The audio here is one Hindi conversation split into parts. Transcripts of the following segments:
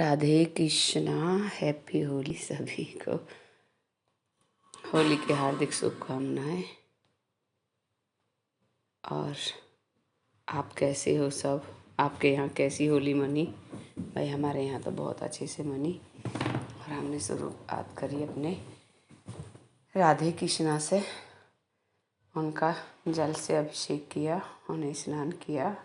राधे कृष्णा। हैप्पी होली सभी को। होली की हार्दिक शुभकामनाएं। और आप कैसे हो सब? आपके यहाँ कैसी होली मनी? भाई हमारे यहाँ तो बहुत अच्छे से मनी। और हमने शुरुआत करी अपने राधे कृष्णा से। उनका जल से अभिषेक किया, उन्हें स्नान किया।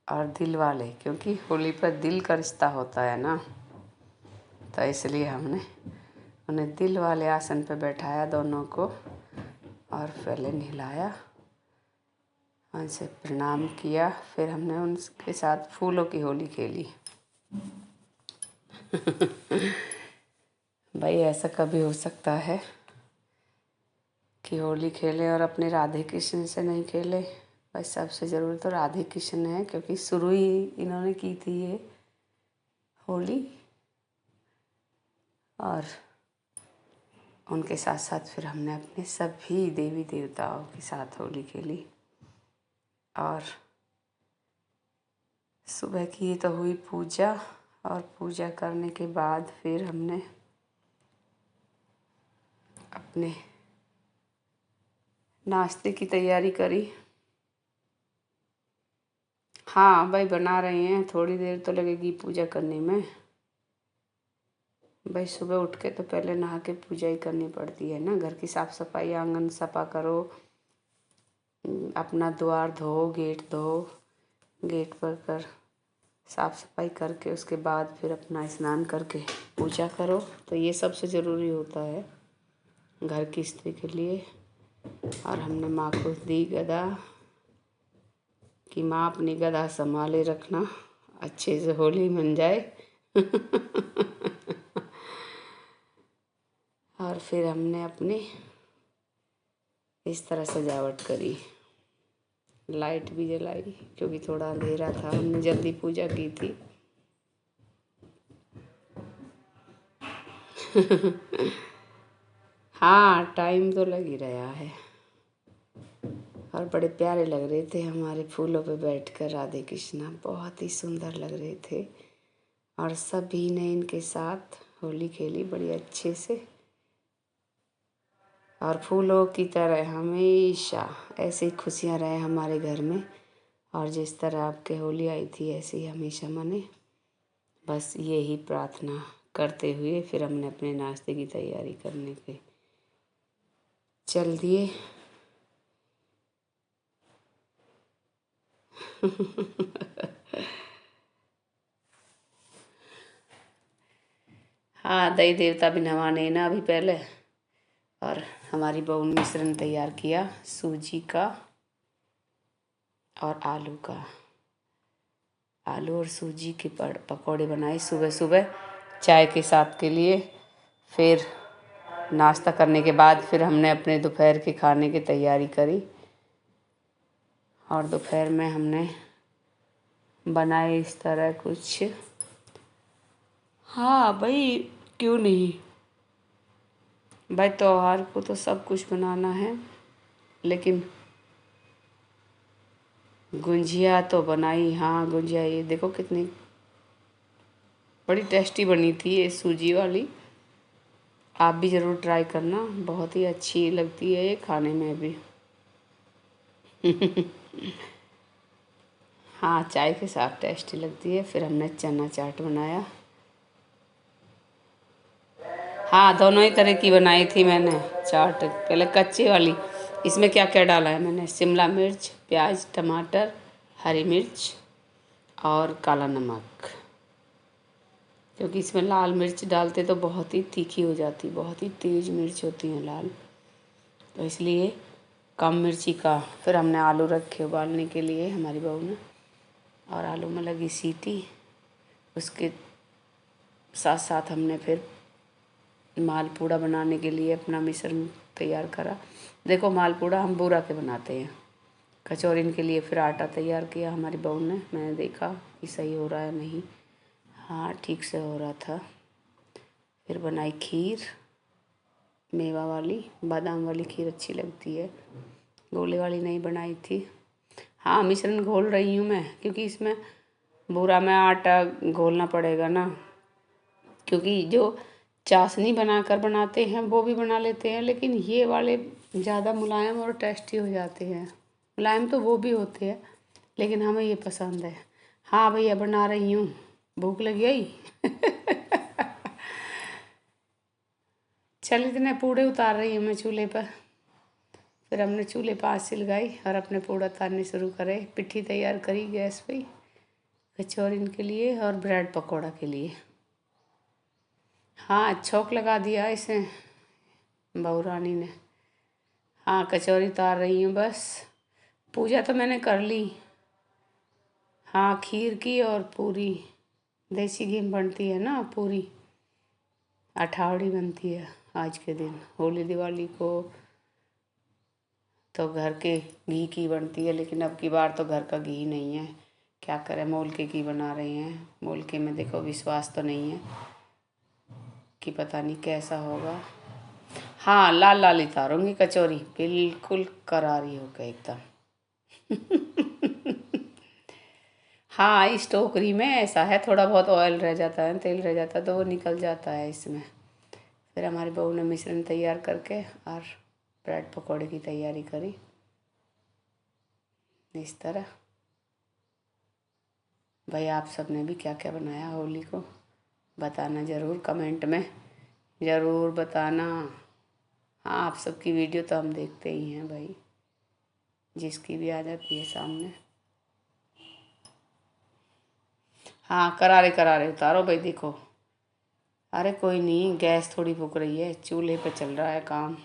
और दिल वाले, क्योंकि होली पर दिल का रिश्ता होता है ना, तो इसलिए हमने उन्हें दिल वाले आसन पर बैठाया दोनों को। और पहले नहलाया, उनसे प्रणाम किया। फिर हमने उनके साथ फूलों की होली खेली। भाई ऐसा कभी हो सकता है कि होली खेले और अपने राधे कृष्ण से नहीं खेले? भाई सबसे ज़रूरी तो राधे कृष्ण है, क्योंकि शुरू ही इन्होंने की थी ये होली। और उनके साथ साथ फिर हमने अपने सभी देवी देवताओं के साथ होली खेली। और सुबह की तो हुई पूजा, और पूजा करने के बाद फिर हमने अपने नाश्ते की तैयारी करी। हाँ भाई बना रहे हैं, थोड़ी देर तो लगेगी पूजा करने में। भाई सुबह उठ के तो पहले नहा के पूजा ही करनी पड़ती है ना। घर की साफ़ सफाई, आंगन सफा करो, अपना द्वार धो, गेट धो, गेट पर कर साफ़ सफाई करके उसके बाद फिर अपना स्नान करके पूजा करो। तो ये सबसे ज़रूरी होता है घर की स्त्री के लिए। और हमने माँ को दी गदा कि माँ अपनी गदा संभाले रखना, अच्छे से होली मन जाए। और फिर हमने अपनी इस तरह सजावट करी। लाइट भी जलाई, क्योंकि थोड़ा अंधेरा था, हमने जल्दी पूजा की थी। हाँ टाइम तो लग ही रहा है। और बड़े प्यारे लग रहे थे हमारे फूलों पे बैठकर राधे कृष्णा, बहुत ही सुंदर लग रहे थे। और सभी ने इनके साथ होली खेली बड़ी अच्छे से। और फूलों की तरह हमेशा ऐसी खुशियाँ रहे हमारे घर में। और जिस तरह आपके होली आई थी ऐसे ही हमेशा मने। बस यही प्रार्थना करते हुए फिर हमने अपने नाश्ते की तैयारी करने पे चल दिए। हाँ दही देवता भी नवाने ना अभी पहले। और हमारी बहू ने मिश्रण तैयार किया सूजी का और आलू का। आलू और सूजी के पकौड़े बनाए सुबह सुबह चाय के साथ के लिए। फिर नाश्ता करने के बाद फिर हमने अपने दोपहर के खाने की तैयारी करी। और दोपहर में हमने बनाए इस तरह कुछ। हाँ भाई क्यों नहीं, भाई त्योहार को तो सब कुछ बनाना है। लेकिन गुंजिया तो बनाई। हाँ गुंजिया ये देखो कितनी बड़ी टेस्टी बनी थी ये सूजी वाली। आप भी ज़रूर ट्राई करना, बहुत ही अच्छी लगती है ये खाने में भी। हाँ चाय के साथ टेस्टी लगती है। फिर हमने चना चाट बनाया। हाँ दोनों ही तरह की बनाई थी मैंने चाट। पहले कच्ची वाली, इसमें क्या क्या डाला है मैंने, शिमला मिर्च, प्याज, टमाटर, हरी मिर्च और काला नमक। क्योंकि इसमें लाल मिर्च डालते तो बहुत ही तीखी हो जाती, बहुत ही तेज़ मिर्च होती है लाल, तो इसलिए कम मिर्ची का। फिर हमने आलू रखे उबालने के लिए हमारी बहू ने, और आलू में लगी सीटी। उसके साथ साथ हमने फिर मालपूड़ा बनाने के लिए अपना मिश्रण तैयार करा। देखो मालपूड़ा हम बूरा के बनाते हैं। कचौरीन के लिए फिर आटा तैयार किया हमारी बहू ने। मैंने देखा कि सही हो रहा है नहीं, हाँ ठीक से हो रहा था। फिर बनाई खीर, मेवा वाली, बादाम वाली खीर अच्छी लगती है, गोले वाली नहीं बनाई थी। हाँ मिश्रण घोल रही हूँ मैं, क्योंकि इसमें बूरा में आटा घोलना पड़ेगा ना, क्योंकि जो चाशनी बनाकर बनाते हैं वो भी बना लेते हैं, लेकिन ये वाले ज़्यादा मुलायम और टेस्टी हो जाते हैं। मुलायम तो वो भी होते हैं, लेकिन हमें ये पसंद है। हाँ भैया बना रही हूँ, भूख लग गई। चल इतने पूड़े उतार रही हूँ मैं चूल्हे पर। फिर हमने चूल्हे पर आग से लगाई और अपने पूड़ा उतारने शुरू करे। पिट्ठी तैयार करी गैस पे कचौरी के लिए और ब्रेड पकौड़ा के लिए। हाँ छौंक लगा दिया इसे बहू रानी ने। हाँ कचौरी उतार रही हूँ बस। पूजा तो मैंने कर ली। हाँ खीर की और पूरी देसी घी में बनती है ना पूरी, अठावड़ी बनती है आज के दिन। होली दिवाली को तो घर के घी की बनती है, लेकिन अब की बार तो घर का घी नहीं है, क्या करें, मोल के घी बना रहे हैं। मोल के में देखो विश्वास तो नहीं है कि पता नहीं कैसा होगा। हाँ लाल लाल ही उतारूंगी कचौरी, बिल्कुल करारी हो गई एकदम। हाँ इस टोकरी में ऐसा है, थोड़ा बहुत ऑयल रह जाता है, तेल रह जाता है तो वो निकल जाता है इसमें। फिर हमारी बहू ने मिश्रण तैयार करके और ब्रेड पकौड़े की तैयारी करी इस तरह। भाई आप सब ने भी क्या क्या बनाया होली को बताना ज़रूर, कमेंट में ज़रूर बताना। हाँ आप सबकी वीडियो तो हम देखते ही हैं भाई, जिसकी भी आ जाती है सामने। हाँ करारे करारे उतारो भाई देखो। अरे कोई नहीं, गैस थोड़ी फूक रही है, चूल्हे पे चल रहा है काम।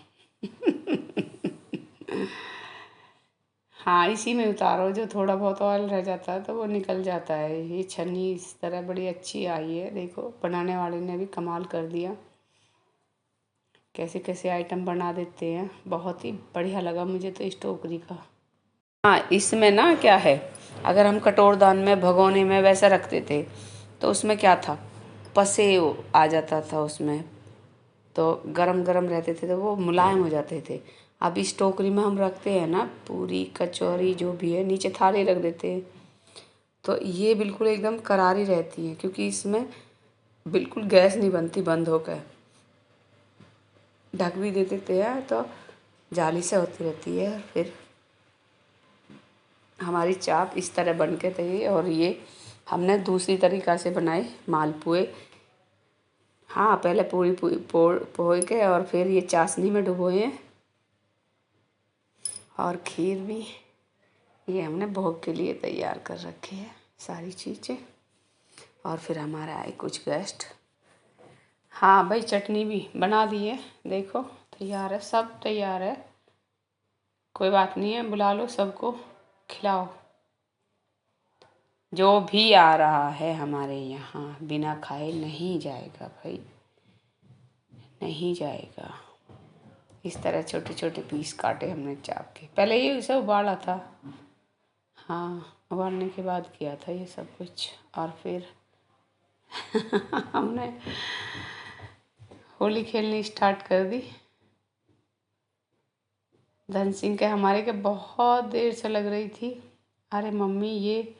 हाँ इसी में उतारो, जो थोड़ा बहुत ऑयल रह जाता है तो वो निकल जाता है। ये छन्नी इस तरह बड़ी अच्छी आई है, देखो बनाने वाले ने भी कमाल कर दिया, कैसे कैसे आइटम बना देते हैं। बहुत ही बढ़िया लगा मुझे तो इस टोकरी का। हाँ इसमें ना क्या है, अगर हम कटोरदान में भगोने में वैसा रखते थे तो उसमें क्या था, पसे आ जाता था उसमें, तो गरम गरम रहते थे तो वो मुलायम हो जाते थे। अब इस टोकरी में हम रखते हैं ना पूरी कचौरी जो भी है, नीचे थाली रख देते हैं तो ये बिल्कुल एकदम करारी रहती है, क्योंकि इसमें बिल्कुल गैस नहीं बनती बंद होकर। ढक भी दे देते हैं तो जाली से होती रहती है। फिर हमारी चाप इस तरह बन के थी। और ये हमने दूसरी तरीक़ा से बनाए मालपुए। हाँ पहले पूरी पोए के और फिर ये चाशनी में डुबोए हैं, और खीर भी ये हमने भोग के लिए तैयार कर रखी है सारी चीज़ें। और फिर हमारे आए कुछ गेस्ट। हाँ भाई चटनी भी बना दी है, देखो तैयार है, सब तैयार है, कोई बात नहीं है, बुला लो सबको खिलाओ। जो भी आ रहा है हमारे यहाँ बिना खाए नहीं जाएगा भाई, नहीं जाएगा। इस तरह छोटे छोटे पीस काटे हमने चाप के। पहले ये उसे उबाला था, हाँ उबालने के बाद किया था ये सब कुछ। और फिर हमने होली खेलनी स्टार्ट कर दी। धन सिंह के हमारे के बहुत देर से लग रही थी, अरे मम्मी ये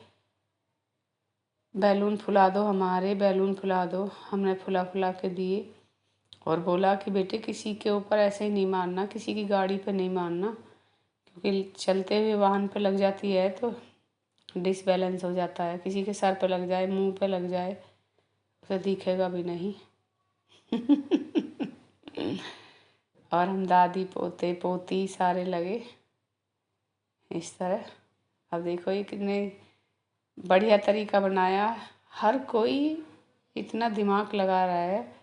बैलून फुला दो, हमारे बैलून फुला दो। हमने फुला फुला के दिए और बोला कि बेटे किसी के ऊपर ऐसे ही नहीं मारना, किसी की गाड़ी पे नहीं मारना, क्योंकि चलते हुए वाहन पे लग जाती है तो डिसबैलेंस हो जाता है। किसी के सर पे लग जाए, मुंह पे लग जाए, उसे दिखेगा भी नहीं। और हम दादी पोते पोती सारे लगे इस तरह। अब देखो ये कितने बढ़िया तरीका बनाया, हर कोई इतना दिमाग लगा रहा है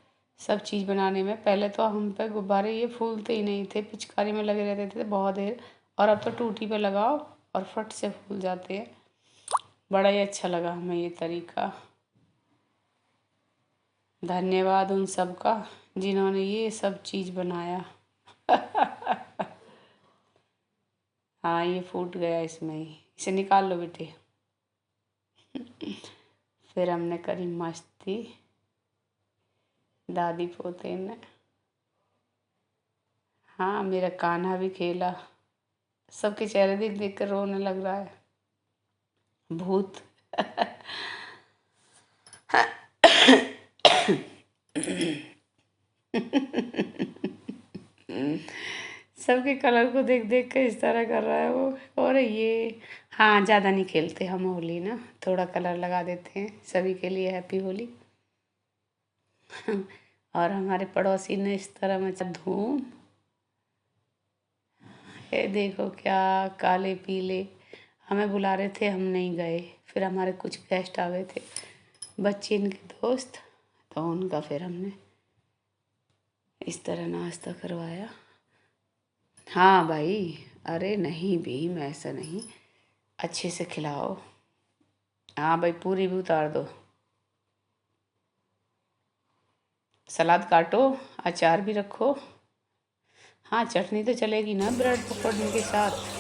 सब चीज़ बनाने में। पहले तो हम पे गुब्बारे ये फूलते ही नहीं थे, पिचकारी में लगे रहते थे बहुत देर, और अब तो टूटी पे लगाओ और फट से फूल जाते हैं। बड़ा ही अच्छा लगा हमें ये तरीका। धन्यवाद उन सब का जिन्होंने ये सब चीज़ बनाया। हाँ ये फूट गया इसमें ही, इसे निकाल लो बेटे। फिर हमने करी मस्ती दादी पोते ने। हाँ मेरा कान्हा भी खेला, सबके चेहरे देख देख कर रोने लग रहा है भूत। सबके कलर को देख देख के इस तरह कर रहा है वो। और ये हाँ, ज़्यादा नहीं खेलते हम होली ना, थोड़ा कलर लगा देते हैं सभी के लिए। हैप्पी होली। और हमारे पड़ोसी ने इस तरह मचा धूम। ये देखो क्या काले पीले, हमें बुला रहे थे, हम नहीं गए। फिर हमारे कुछ गेस्ट आ गए थे, बच्चे इनके दोस्त, तो उनका फिर हमने इस तरह नाश्ता करवाया। हाँ भाई, अरे नहीं भीम, ऐसा नहीं, अच्छे से खिलाओ। हाँ भाई, पूरी भी उतार दो, सलाद काटो, अचार भी रखो। हाँ, चटनी तो चलेगी ना ब्रेड पकौड़े के साथ।